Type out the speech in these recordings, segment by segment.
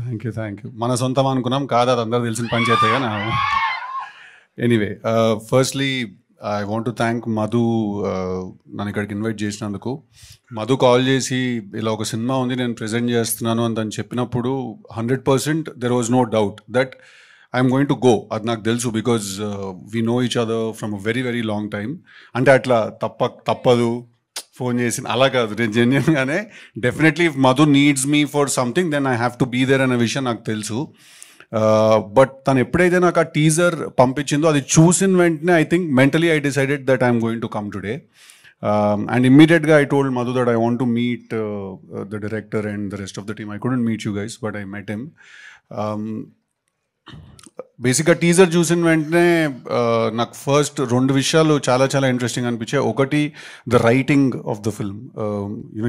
Thank you. మన సొంతం అనుకున్నాం కాదు, అది అందరూ తెలిసిన పంచాయతీగా నా. Anyway, firstly I want to thank Madhu నన్ను ఇక్కడికి ఇన్వైట్ చేసినందుకు. మధు కాల్ చేసి ఇలా ఒక సినిమా ఉంది నేను ప్రెజెంట్ చేస్తున్నాను అని తను చెప్పినప్పుడు 100% there was no doubt that I'm going to go. అది నాకు తెలుసు, because we know each other from a very very long time. అంటే అట్లా తప్పదు ఫోన్ చేసి అలా కాదు, నేను జెన్యున్గానే definitely if Madhu needs me for something then I have to be there అనే విషయం నాకు తెలుసు. బట్ తను ఎప్పుడైతే నాకు ఆ టీజర్ పంపించిందో అది చూసిన వెంటనే I think mentally I decided that I'm going to come today. And immediately I told Madhu that I want to meet the director and the rest of the team. I couldn't meet you guys, but I met him. బేసిక్గా teaser చూసిన వెంటనే నాకు first రెండు విషయాలు చాలా చాలా interesting అనిపించాయి. ఒకటి the writing of the film,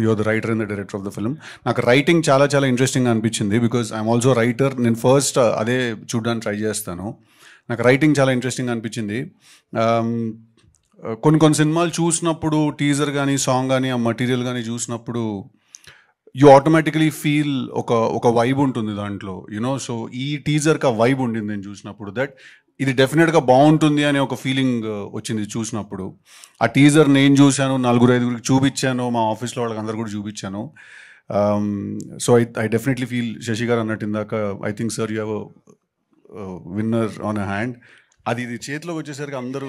you're the writer and the director of the film. నాకు రైటింగ్ చాలా చాలా ఇంట్రెస్టింగ్ అనిపించింది, బికాజ్ ఐఎమ్ ఆల్సో రైటర్. నేను ఫస్ట్ అదే చూడడానికి ట్రై చేస్తాను. నాకు రైటింగ్ చాలా ఇంట్రెస్టింగ్ అనిపించింది. కొన్ని సినిమాలు చూసినప్పుడు టీజర్ కానీ సాంగ్ కానీ ఆ మటీరియల్ కానీ చూసినప్పుడు యూ ఆటోమేటికలీ ఫీల్ ఒక వైబ్ ఉంటుంది దాంట్లో, సో ఈ టీజర్కి ఆ వైబ్ ఉండింది నేను చూసినప్పుడు, దట్ ఇది డెఫినెట్గా బాగుంటుంది అనే ఒక ఫీలింగ్ వచ్చింది చూసినప్పుడు. ఆ టీజర్ నేను చూశాను, 4-5 చూపించాను, మా ఆఫీస్లో వాళ్ళకి అందరు కూడా చూపించాను. So I definitely feel Shashi గారు అన్నట్టు ఇందాక, I think sir you have winner on a hand. అది చేతిలోకి వచ్చేసరికి అందరూ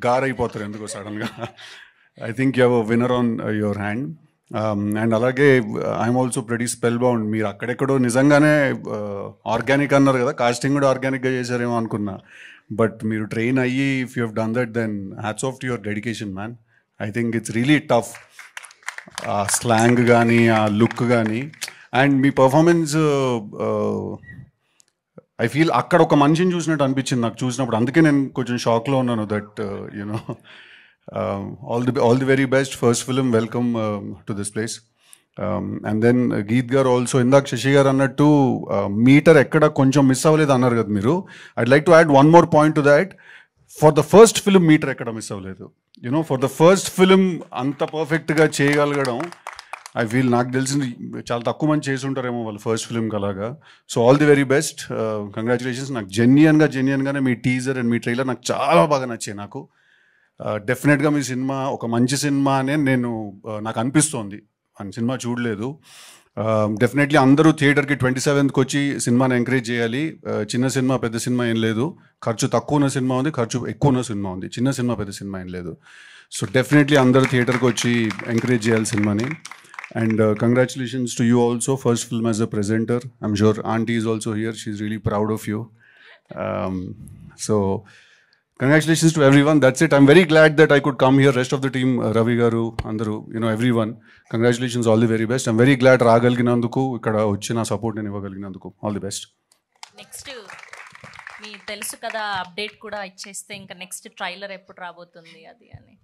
గారైపోతారు ఎందుకో సడన్గా. I think you have a winner on your hand. And అలాగే I'm also pretty spellbound. మీరు అక్కడెక్కడో నిజంగానే ఆర్గానిక్ అన్నారు కదా, కాస్టింగ్ కూడా ఆర్గానిక్గా చేశారేమో అనుకున్నా. బట్ మీరు ట్రైన్ అయ్యి if you have done that then hats off to your dedication man. I think it's really tough. ఆ స్లాంగ్ కానీ ఆ లుక్ కానీ అండ్ మీ పర్ఫార్మెన్స్, ఐ ఫీల్ అక్కడ ఒక మనిషిని చూసినట్టు అనిపించింది నాకు చూసినప్పుడు. అందుకే నేను కొంచెం షాక్లో ఉన్నాను that all the very best. First film, welcome to this place. And then Geet gar also, indak Shashi gar annattu meter ekkada koncham miss avaledu annaru kada మీరు. I'd like to add one more point to that. For the first film meter ekkada miss avaledu. For the first film anta perfect ga cheyagalagam, I feel నాకు తెలిసింది చాలా తక్కువ మంది చేసి ఉంటారేమో వాళ్ళు first ఫిల్మ్కి అలాగా. So all the very best, congratulations. నాకు జెన్యున్గానే మీ టీజర్ అండ్ మీ ట్రైలర్ నాకు చాలా బాగా నచ్చాయి. నాకు డెఫినెట్గా మీ సినిమా ఒక మంచి సినిమా అనే నాకు అనిపిస్తోంది. సినిమా చూడలేదు. డెఫినెట్లీ అందరూ థియేటర్కి 27th వచ్చి సినిమాని ఎంకరేజ్ చేయాలి. చిన్న సినిమా పెద్ద సినిమా ఏం లేదు, ఖర్చు తక్కువ ఉన్న సినిమా ఉంది, ఖర్చు ఎక్కువ ఉన్న సినిమా ఉంది. చిన్న సినిమా పెద్ద సినిమా ఏం లేదు. సో డెఫినెట్లీ అందరూ థియేటర్కి వచ్చి ఎంకరేజ్ చేయాలి సినిమాని. And congratulations to you also, first film as a presenter. I'm sure auntie is also here, she's really proud of you. So congratulations to everyone. That's it. I'm very glad that I could come here. Rest of the team, Ravi garu, andaru, everyone, congratulations, all the very best. I'm very glad రాగలిగినందుకు, ఇక్కడ వచ్చి నా support నేను ఇవ్వగలిగినందుకు. All the best. Next మీ తెలుసు కదా update కూడా ఇచ్చేస్తే ఇంకా నెక్స్ట్ ట్రైలర్ ఎప్పుడు రాబోతుంది అది అని.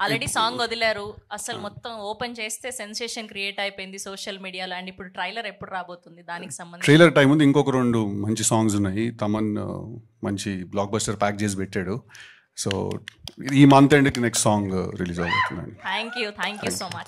ఆల్రెడీ సాంగ్ వదిలారు, అసలు మొత్తం ఓపెన్ చేస్తే సెన్సేషన్ క్రియేట్ అయిపోయింది సోషల్ మీడియాలో. అండ్ ఇప్పుడు ట్రైలర్ ఎప్పుడు రాబోతుంది, దానికి సంబంధించి ట్రైలర్ టైం ఉంది. ఇంకొక 2 మంచి సాంగ్స్ ఉన్నాయి. తమన్ మంచి బ్లాక్ బస్టర్ ప్యాక్ చేసి పెట్టాడు. సో ఈ మంత్ ఎండ్కి నెక్స్ట్ సాంగ్ రిలీజ్ అవుతుంది. Thank you so much.